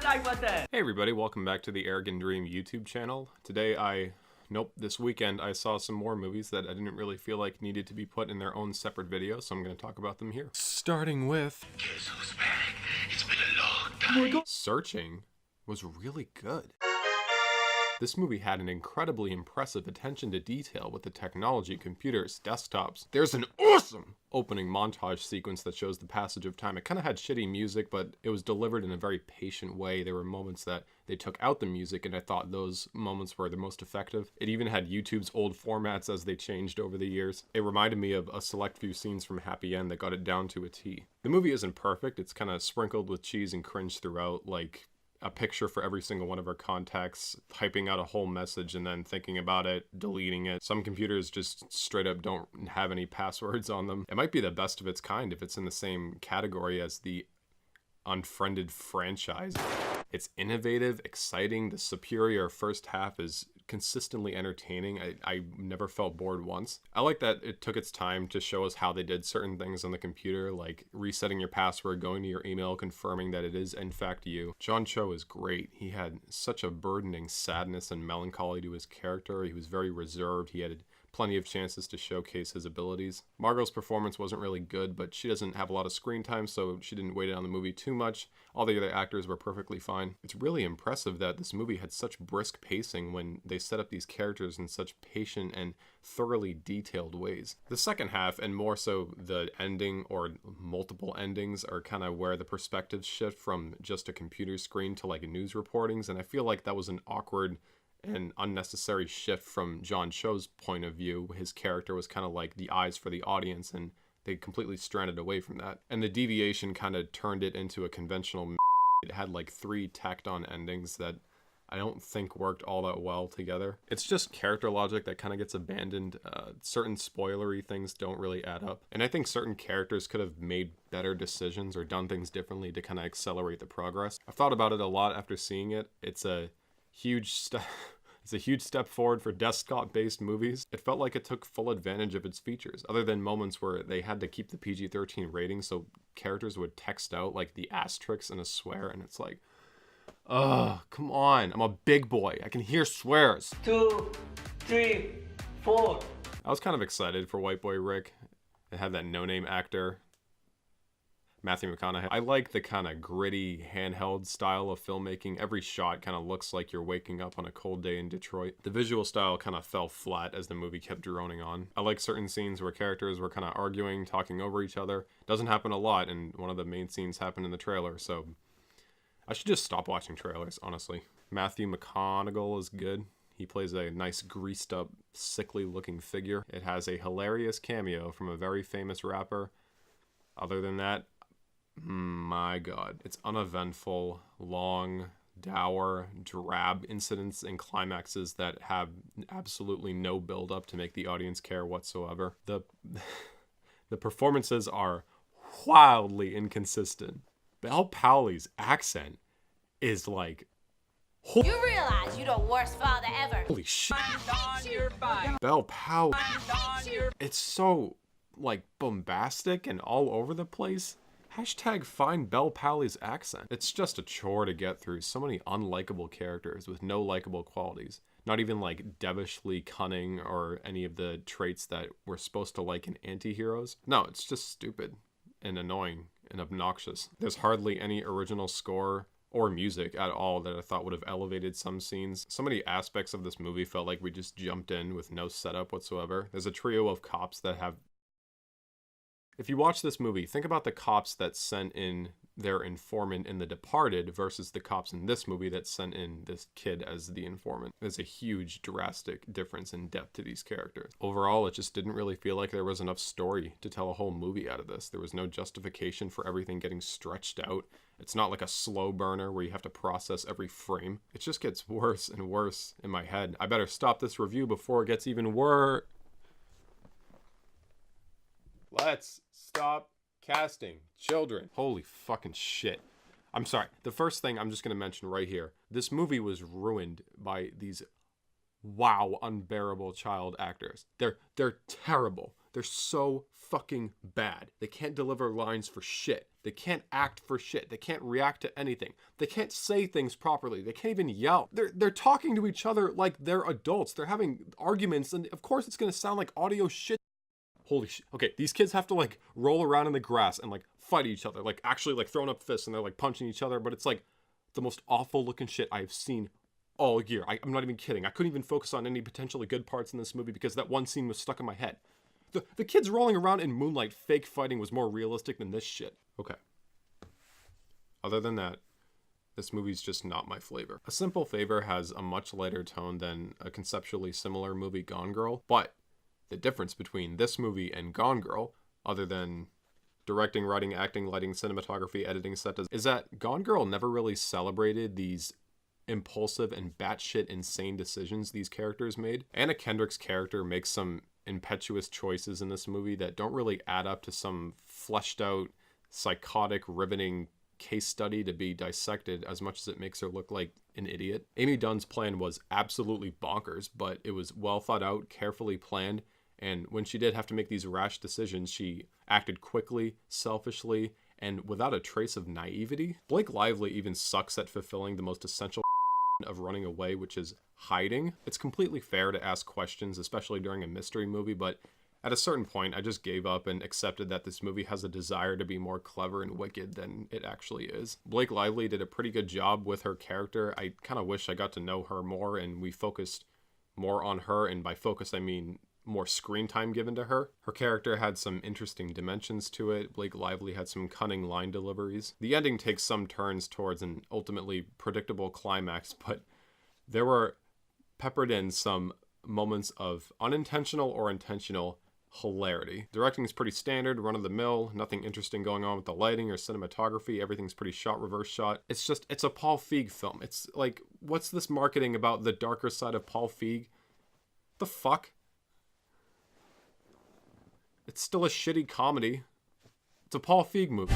Hey everybody, welcome back to the ArrogantDream YouTube channel. This weekend I saw some more movies that I didn't really feel like needed to be put in their own separate video, so I'm going to talk about them here. Starting with... Guess who's back? It's been a long time. Oh my God. Searching was really good. This movie had an incredibly impressive attention to detail with the technology, computers, desktops. There's an awesome opening montage sequence that shows the passage of time. It kind of had shitty music, but it was delivered in a very patient way. There were moments that they took out the music, and I thought those moments were the most effective. It even had YouTube's old formats as they changed over the years. It reminded me of a select few scenes from Happy End that got it down to a T. The movie isn't perfect. It's kind of sprinkled with cheese and cringe throughout, like a picture for every single one of our contacts, typing out a whole message and then thinking about it, deleting it. Some computers just straight up don't have any passwords on them. It might be the best of its kind if it's in the same category as the Unfriended franchise. It's innovative, exciting. The superior first half is consistently entertaining. I never felt bored once. I like that it took its time to show us how they did certain things on the computer, like resetting your password, going to your email, confirming that it is in fact you. John Cho is great. He had such a burdening sadness and melancholy to his character. He was very reserved. He had plenty of chances to showcase his abilities. Margot's performance wasn't really good, but she doesn't have a lot of screen time, so she didn't weigh on the movie too much. All the other actors were perfectly fine. It's really impressive that this movie had such brisk pacing when they set up these characters in such patient and thoroughly detailed ways. The second half, and more so the ending or multiple endings, are kind of where the perspectives shift from just a computer screen to like news reportings, and I feel like that was an awkward and unnecessary shift from John Cho's point of view. His character was kind of like the eyes for the audience, and they completely stranded away from that. And the deviation kind of turned it into a conventional It had like 3 tacked on endings that I don't think worked all that well together. It's just character logic that kind of gets abandoned. Certain spoilery things don't really add up. And I think certain characters could have made better decisions or done things differently to kind of accelerate the progress. I've thought about it a lot after seeing it. It's a huge step forward for desktop-based movies. It felt like it took full advantage of its features, other than moments where they had to keep the PG-13 rating so characters would text out like the asterisks and a swear, and it's like, ugh, come on. I'm a big boy. I can hear swears. 2, 3, 4. I was kind of excited for White Boy Rick. It had that no-name actor, Matthew McConaughey. I like the kind of gritty, handheld style of filmmaking. Every shot kind of looks like you're waking up on a cold day in Detroit. The visual style kind of fell flat as the movie kept droning on. I like certain scenes where characters were kind of arguing, talking over each other. Doesn't happen a lot, and one of the main scenes happened in the trailer, so I should just stop watching trailers, honestly. Matthew McConaughey is good. He plays a nice, greased up, sickly looking figure. It has a hilarious cameo from a very famous rapper. Other than that, my God, it's uneventful, long, dour, drab incidents and climaxes that have absolutely no build-up to make the audience care whatsoever. The performances are wildly inconsistent. Bel Powley's accent is like, you realize you're the worst father ever. Holy shit. Bel Powley. It's so like bombastic and all over the place. Hashtag find Bel Powley's accent. It's just a chore to get through. So many unlikable characters with no likable qualities. Not even like devishly cunning or any of the traits that we're supposed to like in anti-heroes. No, it's just stupid and annoying and obnoxious. There's hardly any original score or music at all that I thought would have elevated some scenes. So many aspects of this movie felt like we just jumped in with no setup whatsoever. There's a trio of cops that have... If you watch this movie, think about the cops that sent in their informant in The Departed versus the cops in this movie that sent in this kid as the informant. There's a huge, drastic difference in depth to these characters. Overall, it just didn't really feel like there was enough story to tell a whole movie out of this. There was no justification for everything getting stretched out. It's not like a slow burner where you have to process every frame. It just gets worse and worse in my head. I better stop this review before it gets even worse. Let's stop casting children. Holy fucking shit. I'm sorry. The first thing I'm just going to mention right here. This movie was ruined by these unbearable child actors. They're terrible. They're so fucking bad. They can't deliver lines for shit. They can't act for shit. They can't react to anything. They can't say things properly. They can't even yell. They're talking to each other like they're adults. They're having arguments, and of course it's gonna sound like audio shit. Holy shit. Okay, these kids have to like roll around in the grass and like fight each other. Like actually like throwing up fists and they're like punching each other, but it's like the most awful looking shit I've seen all year. I'm not even kidding. I couldn't even focus on any potentially good parts in this movie because that one scene was stuck in my head. The kids rolling around in moonlight fake fighting was more realistic than this shit. Okay. Other than that, this movie's just not my flavor. A Simple Favor has a much lighter tone than a conceptually similar movie, Gone Girl, but the difference between this movie and Gone Girl, other than directing, writing, acting, lighting, cinematography, editing, set design, is that Gone Girl never really celebrated these impulsive and batshit insane decisions these characters made. Anna Kendrick's character makes some impetuous choices in this movie that don't really add up to some fleshed out, psychotic, riveting case study to be dissected as much as it makes her look like an idiot. Amy Dunn's plan was absolutely bonkers, but it was well thought out, carefully planned, and when she did have to make these rash decisions, she acted quickly, selfishly, and without a trace of naivety. Blake Lively even sucks at fulfilling the most essential of running away, which is hiding. It's completely fair to ask questions, especially during a mystery movie, but at a certain point, I just gave up and accepted that this movie has a desire to be more clever and wicked than it actually is. Blake Lively did a pretty good job with her character. I kind of wish I got to know her more and we focused more on her, and by focus I mean more screen time given to her. Her character had some interesting dimensions to it. Blake Lively had some cunning line deliveries. The ending takes some turns towards an ultimately predictable climax, but there were peppered in some moments of unintentional or intentional hilarity. Directing is pretty standard, run-of-the-mill, nothing interesting going on with the lighting or cinematography. Everything's pretty shot, reverse shot. It's a Paul Feig film. It's like, what's this marketing about the darker side of Paul Feig? The fuck? It's still a shitty comedy. It's a Paul Feig movie.